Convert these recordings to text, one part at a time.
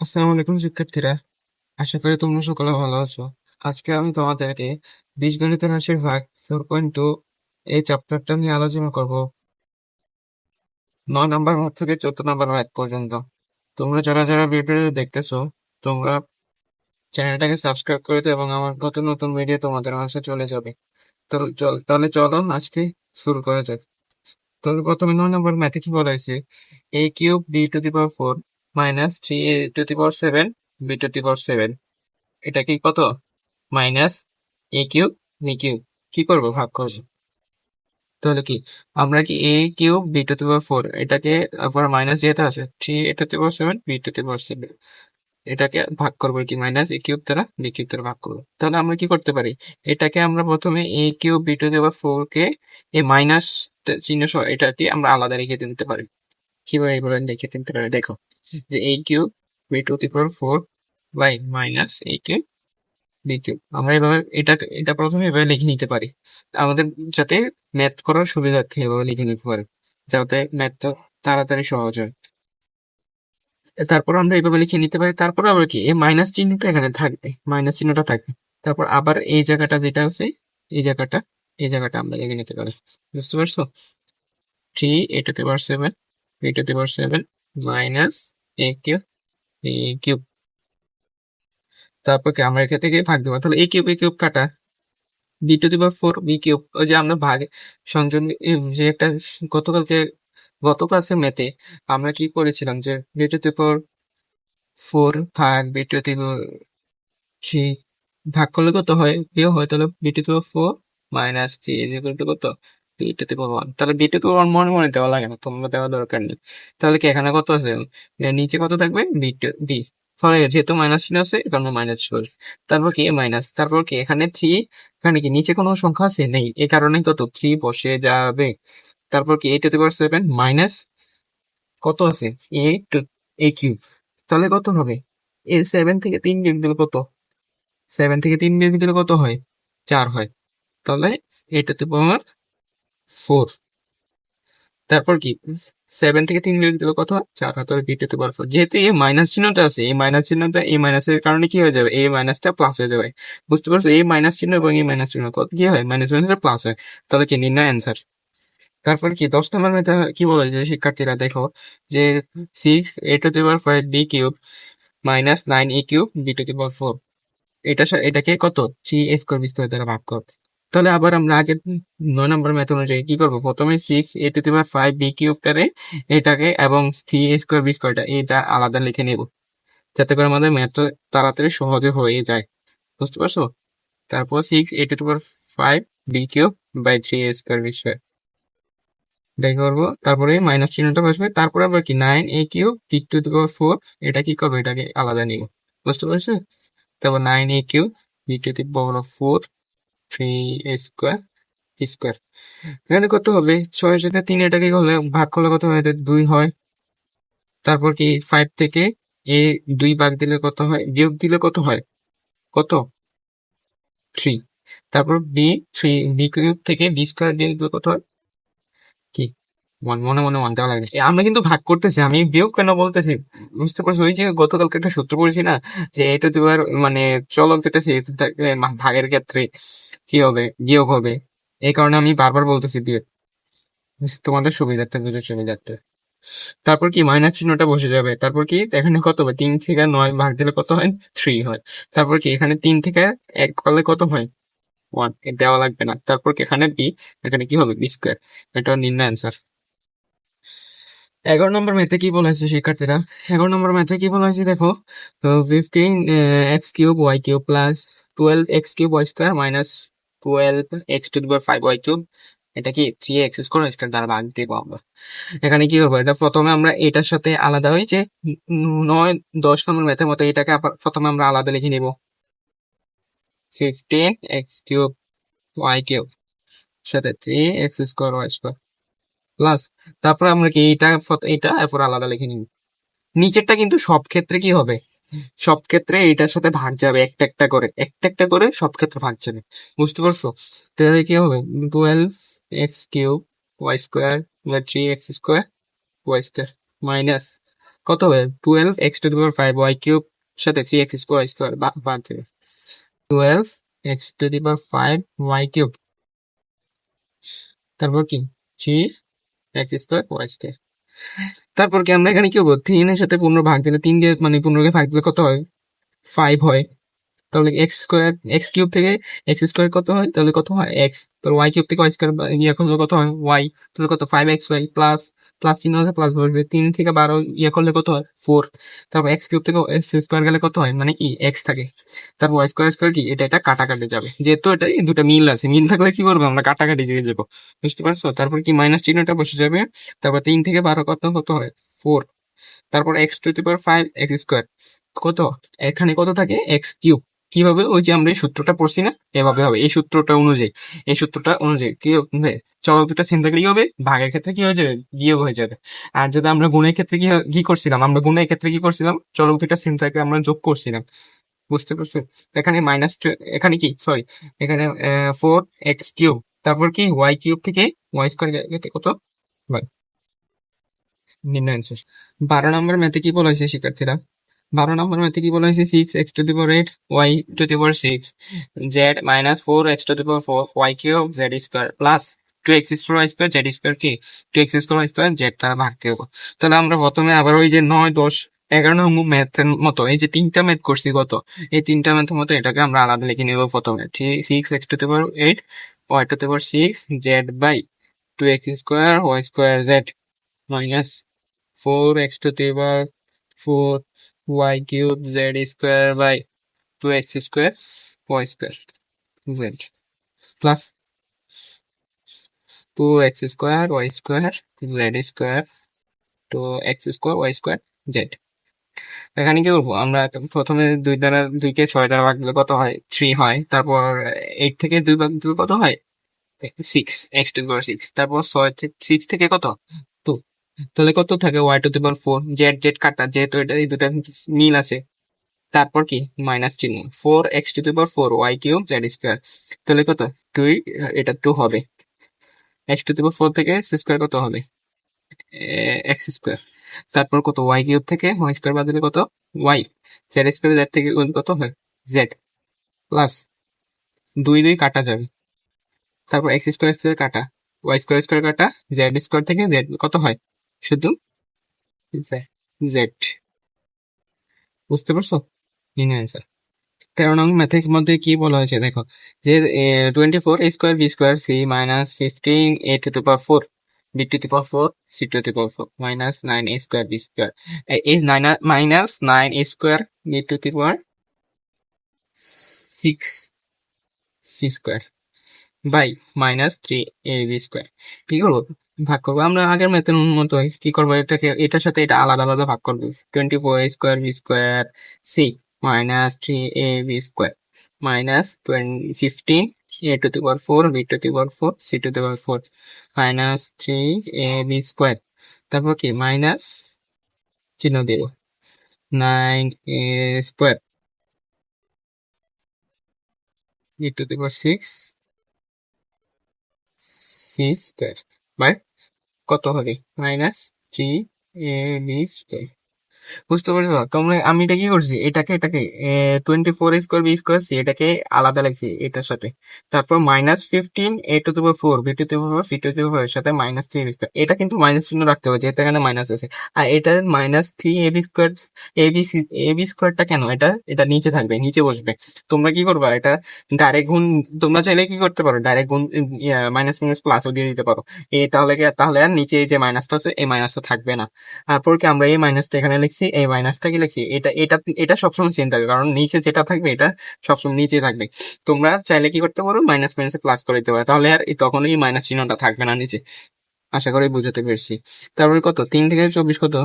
আসসালামু আলাইকুম শিক্ষার্থীরা, আশা করি তোমরা সকলে ভালো আছো। আজকে আমি তোমাদেরকে বীজগণিত রাশির ভাগ 4.2 এই চ্যাপ্টারটা নিয়ে আলোচনা করব, 9 নম্বর ম্যাথ থেকে 14 নম্বর ম্যাথ পর্যন্ত। তোমরা যারা যারা ভিডিও দেখতেছো, তোমরা চ্যানেলটাকে সাবস্ক্রাইব করে দাও এবং আমার কত নতুন ভিডিও তোমাদের কাছে চলে যাবে। তাহলে চলো আজকে শুরু করা যাক। তাহলে প্রথমে 9 নম্বর ম্যাথে কি বলা হয়েছে? a³ b⁴ minus 3a⁴ b⁴ এটা কি কত? মাইনাস a³ কি করব? ভাগ করব। তাহলে কি আমরা কি a³ b⁴ এটাকে আবার মাইনাস যেটা আছে 3a⁴ b⁴ এটাকে ভাগ করবো কি মাইনাস a³ দ্বারা b³ দ্বারা ভাগ করবো। তাহলে আমরা কি করতে পারি? এটাকে আমরা প্রথমে a³ b⁴ কে এই মাইনাস চিহ্ন সহ এটাকে আমরা আলাদা রেখে দিতে পারি। কিভাবে এইভাবে লিখে দিতে পারি? দেখো, যে a³ b⁴ by minus a³ আমরা এভাবে এটা প্রথমে এভাবে লিখে নিতে পারি, আমাদের যাতে ম্যাথ করার সুবিধার্থে এভাবে লিখে নিতে পারি, যাতে ম্যাথটা তাড়াতাড়ি সহজ হয়। তারপর আমরা এইভাবে লিখে নিতে পারি। তারপর আবার কি এই মাইনাস চিহ্নটা এখানে থাকবে, মাইনাস চিহ্নটা থাকবে। তারপর আবার এই জায়গাটা যেটা আছে, এই জায়গাটা এই জায়গাটা আমরা লিখে নিতে পারি। বুঝতে পারছো? 3a⁴ b⁴ মাইনাস a³ তারপর কি আমরা এখান থেকে ভাগ দেবো। তাহলে a³ কাটা, b⁴ ওই যে আমরা ভাগ সংযোজন যে একটা গত ক্লাসের ম্যাথে আমরা কি করেছিলাম, যে b⁴ ভাগ b⁴ ভাগ করলে কত হয়? বিয়োগ হয়। তাহলে b⁴ minus 3 is equal to কত? b⁴ তাহলে b⁴ মনে মনে দেওয়া লাগে না, তোমরা দেওয়া দরকার নেই। তাহলে কি এখানে কত আছে? নিচে কত থাকবে? b ফলে যেহেতু মাইনাস চিহ্ন আছে, এখানে মাইনাস চলবে। তারপর কি মাইনাস, তারপর কি এখানে 3, এখানে কি নিচে কোনো সংখ্যা আছে? নেই, এই কারণে কত 3 বসে যাবে। তারপর কি a⁴ মাইনাস কত আছে? a³ তাহলে কত হবে? 7 থেকে 3 বিয়োগ দিলে কত? 7 থেকে 3 বিয়োগ দিলে কত হয়? 4 হয়। তাহলে a⁴ তারপর কি 7 থেকে 3 বিয়োগ দিলে কত হয়? 4 হয়। তাহলে b⁴ যেহেতু এই মাইনাস চিহ্নটা আছে, এই মাইনাস চিহ্নটা এই মাইনাসের কারণে কি হয়ে যাবে? এই মাইনাসটা প্লাস হয়ে যাবে। বুঝতে পারছো? এই মাইনাস চিহ্ন এবং এই মাইনাস চিহ্ন কত কি হয়? মাইনাস মাইনাস প্লাস হয়। তাহলে কি নির্ণয় অ্যান্সার। তারপর কি 10 নম্বর মেথা কি বলেছে শিক্ষার্থীরা? দেখো, যে 6a⁵b³ মাইনাস 9a³ b⁴ এটাকে কত 3a² দ্বারা ভাগ করবে। তাহলে আবার আমরা আগের 9 নম্বর ম্যাথ অনুযায়ী কি করবো? প্রথমে 6a⁵b³ এটাকে এবং 3a²b² এটা আলাদা লিখে নেব, যাতে করে আমাদের ম্যাথটা তাড়াতাড়ি সহজে হয়ে যায়। বুঝতে পারছো? তারপর 6a⁵b³ বাই 3a²b² এটাই করবো। তারপরে মাইনাস চিহ্নটা বসবে। তারপরে আবার কি 9a³ b⁴ এটা কি করবো? এটাকে আলাদা নিব। বুঝতে পারছো? তারপর 9a³ b⁴ 3a² এখানে কত হবে? 6-এর সাথে 3 এটাকে করলে ভাগ করলে কত হয়? 2 হয়। তারপর কি 5 থেকে এ 2 ভাগ দিলে কত হয়? বিয়োগ দিলে কত হয়? কত? 3। তারপর b³ থেকে b² বিয়োগ দিলে কত হয়? কি মনে মনে মানতে লাগে না। আমরা কিন্তু ভাগ করতেছি, আমি বিয়োগ কেন বলতেছি? বুঝতে পারছো? ওই যে গতকালকে একটা সূত্র পড়েছি না, যে এটা তোমার মানে চলক যেটা সে ভাগের ক্ষেত্রে কি হবে? বিয়োগ হবে। এই কারণে আমি বারবার বলতেছি বিয়োগ, তোমাদের সুবিধার্থে, বুঝে সুবিধার্থে। তারপর কি মাইনাস চিহ্নটা বসে যাবে। তারপর কি এখানে কত হবে? 3 থেকে 9 ভাগ দিলে কত হয়? 3 হয়। তারপর কি এখানে 3 থেকে 1 করলে কত হয়? 1। দেওয়া লাগবে না। তারপর কি এখানে এখানে কি হবে? b²। এটা নির্ণয় অ্যান্সার। 11 নম্বর ম্যাথে কি বলেছে শিক্ষার্থীরা? 11 নম্বর ম্যাথে কি বলেছে দেখো, 15x³ plus 12x³ minus 12x⁵ এটা কি 3x² দ্বারা ভাগ দিব আমরা। এখানে কি করবো? এটা প্রথমে আমরা এটার সাথে আলাদা হই, যে 9-10 নম্বর ম্যাথের মতো এটাকে প্রথমে আমরা আলাদা লিখে নিব। 15x³ সাথে 3x² প্লাস, তারপর আমরা কি এটা এরপর আলাদা লিখে নিব। নিচেরটা কিন্তু সব ক্ষেত্রে কি হবে? সব ক্ষেত্রে এটার সাথে ভাগ যাবে, একটা একটা করে সব ক্ষেত্রে ভাগ যাবে। বুঝতে পারছো? তাহলে কি হবে? 12x³ y² 3x² y² minus কত হবে 12x⁵ সাথে 3x² বাদ দেবে 12x⁵ তারপর কি 3x²y²। তারপর কি আমরা এখানে কি হবো 3 এর সাথে 15 ভাগ দিলে 3 দিয়ে মানে 15কে ভাগ দিলে কত হয় 5 হয়। তাহলে x³ থেকে x² কত হয়, তাহলে কত হয় x, তাহলে y³ থেকে y² ইয়ে করলে কত হয় y, তাহলে কত 5xy প্লাস প্লাস চিহ্ন আছে প্লাস বসবে, 3 থেকে 12 ইয়ে করলে কত হয় 4। তারপর x³ থেকে x² গেলে কত হয় মানে কি x থাকে। তারপর y² কি এটা কাটাকাটি যাবে, যেহেতু এটা এই দুটো মিল আছে, মিল থাকলে কি করবো আমরা কাটাকাটি দিয়ে যাবো, বুঝতে পারছো। তারপর কি মাইনাস চিহ্নটা বসে যাবে। তারপর 3 থেকে 12 কত হয় 4। তারপর x⁵ কত, এখানে কত থাকে x³। কিভাবে, ওই যে আমরা এই সূত্রটা পড়ছি না, এভাবে হবে এই সূত্রটা অনুযায়ী কি হবে, চলক দুটা সেম থাকলে কি হবে ভাগের ক্ষেত্রে কি হয়ে যাবে বিয়োগ হয়ে যাবে। আর যদি আমরা গুণের ক্ষেত্রে কি করছিলাম, আমরা গুণের ক্ষেত্রে কি করছিলাম চলক দুটা সেম থাকলে আমরা যোগ করছিলাম, বুঝতে পারছো। এখানে এখানে কি সরি এখানে 4x³, তারপর কি y³ থেকে y² কত হয় নিম্ন অ্যান্সার। 12 নম্বর ম্যাথে কি বলা হয়েছে শিক্ষার্থীরা, 12 নম্বর ম্যাথে কি বলা হয়েছে 6x⁵ y⁵ z-4x⁴ y³ plus 2x² কি 2x² z তারা ভাগ দেবো। তাহলে আমরা প্রথমে আবার ওই যে 9, 10, 11 নম্বর ম্যাথের মতো এই যে 3টা ম্যাথ করছি গত, এই 3টা ম্যাথের মতো এটাকে আমরা আলাদা লিখে নেবো প্রথমে 6x⁵ y⁵ z by 2x² y² z minus 4x⁴ y³ z² by 2x² y² z plus 2x² y² z² তো x² y² z। এখানে কি করবো আমরা প্রথমে 2 কে 6 দ্বারা ভাগ দিলে কত হয় 3 হয়। তারপর 8 থেকে 2 ভাগ দিলে কত হয় 6x⁴ তারপর 6 থেকে কত 2, তাহলে কত থাকে y⁴ z কাটা, যেহেতু এটা এই দুটা মিল আছে। তারপর কি মাইনাস চিহ্ন 4x⁴ y³ z², তাহলে কত 2, এটা 2 হবে। x⁴ থেকে x² কত হবে x², তারপর কত y³ থেকে y² বাদ দিলে কত y, z² z থেকে কত হয় z প্লাস 2 কাটা যাবে। তারপর x² কাটা y² কাটা z² থেকে z কত হয় শুধু z, বুঝতে পারছো নিন অ্যান্সার। 13 নং ম্যাথের মধ্যে কি বলা হয়েছে দেখো, যে 24a² b² c minus 15a⁴ b⁴ c⁴ minus 9a² b², এই minus 9a² b⁴ by minus 3ab²। কি করবো ভাগ করবো আমরা আগের ম্যাথের মতো, কি করবো এটাকে এটার সাথে এটা আলাদা আলাদা ভাগ করবো 24a² b² c minus 3ab² minus 15a⁴ b⁴ c⁴ minus 3ab², তারপর কি মাইনাস চিহ্ন দেব 9a² b⁴ c² বাই কত হবে মাইনাস 3ab²। বুঝতে পারছো তোমরা, আমি এটা কি করছি এটাকে 24a² b² c এটাকে আলাদা লাগছে এটার সাথে। তারপর মাইনাস 15a⁴ b⁴ c⁴ এর সাথে মাইনাস 3ab², এটা কিন্তু মাইনাস চিহ্ন রাখতে হবে যেহেতু এখানে মাইনাস আছে। আর এটা মাইনাস 3ab² ab²টা কেন, এটা নিচে থাকবে, নিচে বসবে। তোমরা কি করবা এটা ডাইরেক্ট গুণ, তোমরা চাইলে কি করতে পারো ডাইরেক্ট গুণ মাইনাস মাইনাস প্লাসও দিয়ে দিতে পারো। তাহলে আর নিচে এই যে মাইনাসটা আছে এই মাইনাসটা থাকবে না। তারপর কি আমরা এই মাইনাসটা এখানে লিখছি, এই মাইনাসটা কি লিখছি, এটা সবসময় সেম থাকবে, কারণ নিচে যেটা থাকবে এটা সবসময় নিচে থাকবে। তোমরা চাইলে কি করতে পারো মাইনাস মাইনাসে প্লাস করে দিতে পারো, তাহলে আর তখন এই মাইনাস চিহ্নটা থাকবে না নিচে। আশা করি বুঝতে পেরেছি। তারপরে কত 3 থেকে 24 কত,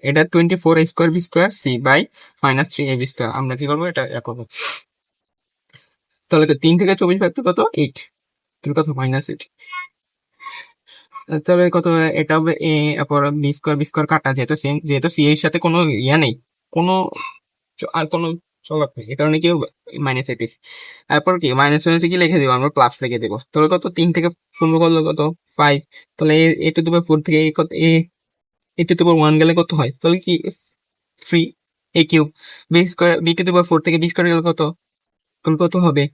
এটা 24a² b² c by minus 3ab²। আমরা কি করবো এটা করবো, তাহলে 3 থেকে 24 ভাগ কত 8, তুমি কত মাইনাস 8, তাহলে কত এটা হবে এ, তারপর b² কাটা, যেহেতু সেম, যেহেতু c এর সাথে কোনো ইয়া নেই, কোনো আর কোনো চলো এই কারণে কি -80। তারপর কি মাইনাস মাইনাসে কি লিখে দিব, আমরা প্লাস লিখে দিব। তাহলে কত, 3 থেকে 15 করলে কত 5। তাহলে এ টু দি পাওয়ার 4 থেকে কত এ টু দি পাওয়ার 1 গেলে কত হয়, তাহলে কি 3 A cube. B square, B to the power 4 থেকে বি স্কোয়ার গেলে কত, তাহলে কত হবে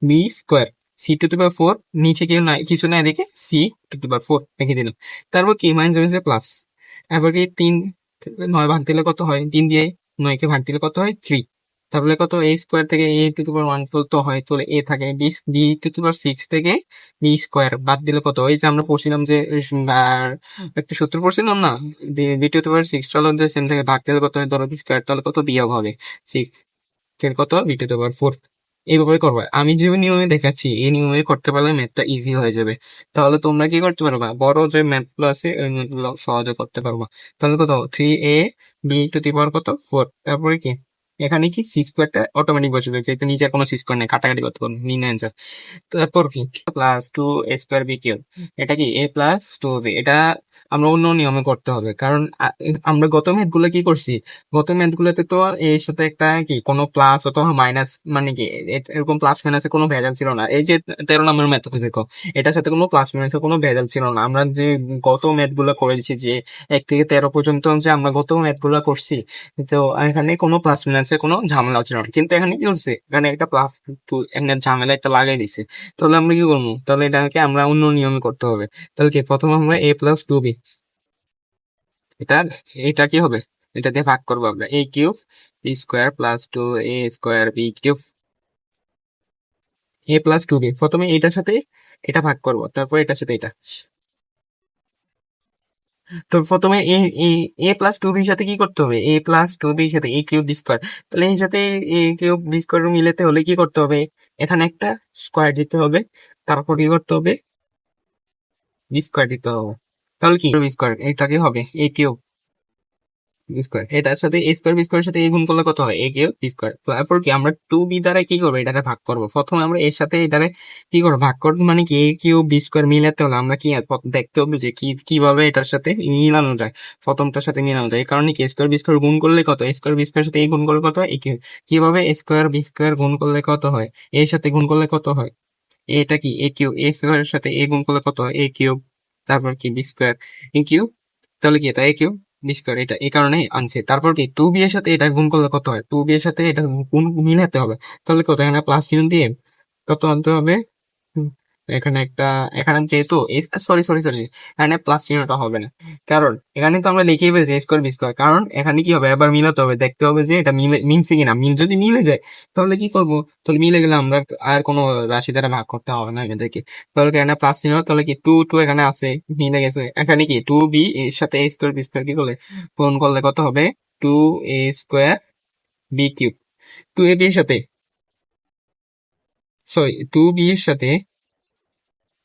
B square. C to the power 4, নিচে কেউ নাই, কিছু নাই দেখে সি টু দি পাওয়ার 4 রেখে দিলাম। তারপর কি মাইনাস মাইনাসে প্লাস। এবার কি 3 9 ভাগ দিলে কত হয়, 3 দিয়ে 9 কে ভাগ দিলে কত হয় 3। তাহলে কত এ স্কোয়ার থেকে এ টু দি পাওয়ার 1 তো হয়, তাহলে এ থাকে বি, বি টু দি পাওয়ার 6 থেকে বি স্কোয়ার বাদ দিলে কত, ওই যে আমরা পড়ছিলাম যে আর একটা সূত্র পড়ছিলাম না, বি টু দি পাওয়ার 6, চলো যে সেম থেকে ভাগ দিলে কত হয়, ধরো বি স্কোয়ার, তাহলে কত বিয়োগ হবে 6 এর কত বি টু দি পাওয়ার 4। এইভাবে করবা, আমি যে নিয়মে দেখাচ্ছি এই নিয়মে করতে পারলে ম্যাথটা ইজি হয়ে যাবে। তাহলে তোমরা কি করতে পারবা, বড় যে ম্যাথ গুলো আছে ওই ম্যাথ গুলো সহজে করতে পারবা। তাহলে কত 3a বি টু দি পাওয়ার কত 4। তারপরে কি এখানে কি সি স্কোয়ারটা অটোমেটিক বসে রয়েছে, যেহেতু নিচে কোনো সি স্কোয়ার নেই, কাটাকাটি করতে পারবো, নিন অ্যান্সার। তারপর কি plus 2a square B cube, এটা কি a প্লাস 2b। এটা আমরা অন্য নিয়মে করতে হবে, কারণ আমরা গত ম্যাথ গুলো কি করছি, গত ম্যাথ গুলোতে তো এর সাথে একটা কি কোনো প্লাস অথবা মাইনাস, মানে কি এরকম প্লাস মাইনাসে কোনো ভেজাল ছিল না। এই যে 13 নম্বর ম্যাথ দেখো, এটার সাথে কোনো প্লাস মাইনাসে কোনো ভেজাল ছিল না। আমরা যে গত ম্যাথ গুলো করেছি, যে 1 থেকে 13 পর্যন্ত যে আমরা গত ম্যাথ গুলো করছি, তো এখানে কোনো প্লাস মাইনাসের কোনো ঝামেলা ছিল না। কিন্তু এখানে কি করছে, এখানে একটা প্লাস এখানে ঝামেলা একটা লাগাই দিছে। তাহলে আমরা কি করবো, তাহলে এটাকে আমরা অন্য নিয়মে করতে হবে। তাহলে কি প্রথমে আমরা a প্লাস 2b, এটা এটা কি হবে, এটা দিয়ে ভাগ করবো আমরা, a cube B square plus 2a square B cube, a plus 2b। প্রথমে এটার সাথে এটা ভাগ করবো, তারপর এটার সাথে এটা। তো প্রথমে এ প্লাস 2b সাথে কি করতে হবে, a প্লাস 2b সাথে a কিউব বি স্কোয়ার। তাহলে এর সাথে a কিউব বি স্কোয়ার মিলাতে হলে কি করতে হবে, এখানে একটা স্কোয়ার দিতে হবে, তারপর কি করতে হবে বি স্কোয়ার দিতে হবে। তাহলে কি বি স্কোয়ার, এটা কি হবে a কিউব বি স্কোয়ার, এটার সাথে এ স্কোয়ার বি স্কোয়ারের সাথে এ গুণ করলে কত হয়, এ কিউব বি স্কোয়ার। তারপর কি আমরা 2b দ্বারা কি করবো, এটাকে ভাগ করবো। প্রথমে আমরা এর সাথে এটারে কি করবো, ভাগ করবো, মানে কি এ কিউব বি স্কোয়ার মিলাতে হলে আমরা কি দেখতে হবে যে কিভাবে এটার সাথে মিলানো যায়, প্রথমটার সাথে মিলানো যায়। এই কারণে কি স্কোয়ার বি স্কোয়ার গুণ করলে কত, স্কোয়ার বি স্কোয়ার সাথে এ গুণ করলে কত হয় এ কিউব। কিভাবে স্কোয়ার বি স্কোয়ার গুণ করলে কত হয়, এর সাথে গুণ করলে কত হয়, এটা কি এ কিউব, এ স্কোয়ারের সাথে এ গুণ করলে কত হয় এ কিউব, তারপর কি বি স্কোয়ার এ কিউব। তাহলে কি এটা এ কিউব বি স্কোয়ার, এটা এই কারণে আনছে। তারপর কি 2b এর সাথে এটা গুণ করলে কত হয়, 2b এর সাথে এটা গুণ মিলাতে হবে। তাহলে কত, এখানে প্লাস চিহ্ন দিয়ে কত আনতে হবে, হুম, এখানে একটা, এখানে যেহেতু সরি সরি সরি, এখানে প্লাস চিহ্নটা হবে না, কারণ এখানে তো আমরা লিখেই ফেলছি এ স্কোয়ার বি স্কোয়ার। কারণ এখানে কি হবে, এবার মিলাতে হবে, দেখতে হবে যে এটা মিলছে কিনা। যদি মিলে যায় তাহলে কি করবো, তাহলে মিলে গেলে আমরা আর কোনো রাশি দ্বারা ভাগ করতে হবে না এদেরকে। তাহলে কি এখানে প্লাস চিহ্ন, তাহলে কি টু টু এখানে আছে, মিলে গেছে। এখানে কি 2b এর সাথে এ স্কোয়ার বি স্কোয়ার কি করলে গুণ করলে কত হবে 2a square B cube. 2ab এর সাথে, সরি 2b এর সাথে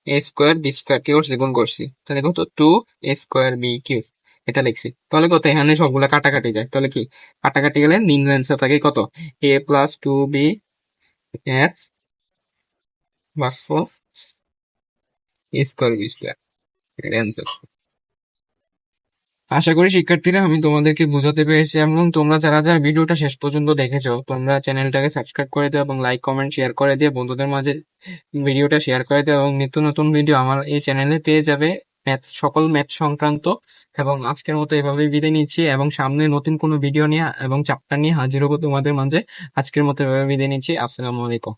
এ স্কোয়ার বি স্কোয়ার কি করছি, গুণ করছি। তাহলে কত 2a স্কোয়ার বি কিউব, এটা লিখছি। তাহলে কত, এখানে সবগুলা কাটাকাটি যায়, তাহলে কি কাটাকাটি গেলে নিম্ন অ্যান্সার থাকে কত, a প্লাস 2b এর ভাগফল এ স্কোয়ার বি স্কোয়ার, এটা অ্যান্সার। আশা করি শিক্ষার্থীরা আমি তোমাদেরকে বোঝাতে পেরেছি, এবং তোমরা যারা যারা ভিডিওটা শেষ পর্যন্ত দেখেছো, তোমরা চ্যানেলটাকে সাবস্ক্রাইব করে দিও এবং লাইক কমেন্ট শেয়ার করে দিয়ে বন্ধুদের মাঝে ভিডিওটা শেয়ার করে দিও, এবং নিত্য নতুন ভিডিও আমার এই চ্যানেলে পেয়ে যাবে, ম্যাথ সকল ম্যাথ সংক্রান্ত। এবং আজকের মতো এভাবেই বিদায় নিচ্ছি, এবং সামনে নতুন কোনো ভিডিও নিয়ে এবং চ্যাপ্টার নিয়ে হাজির হবো তোমাদের মাঝে। আজকের মতো এভাবে বিদায় নিচ্ছি, আসসালামু আলাইকুম।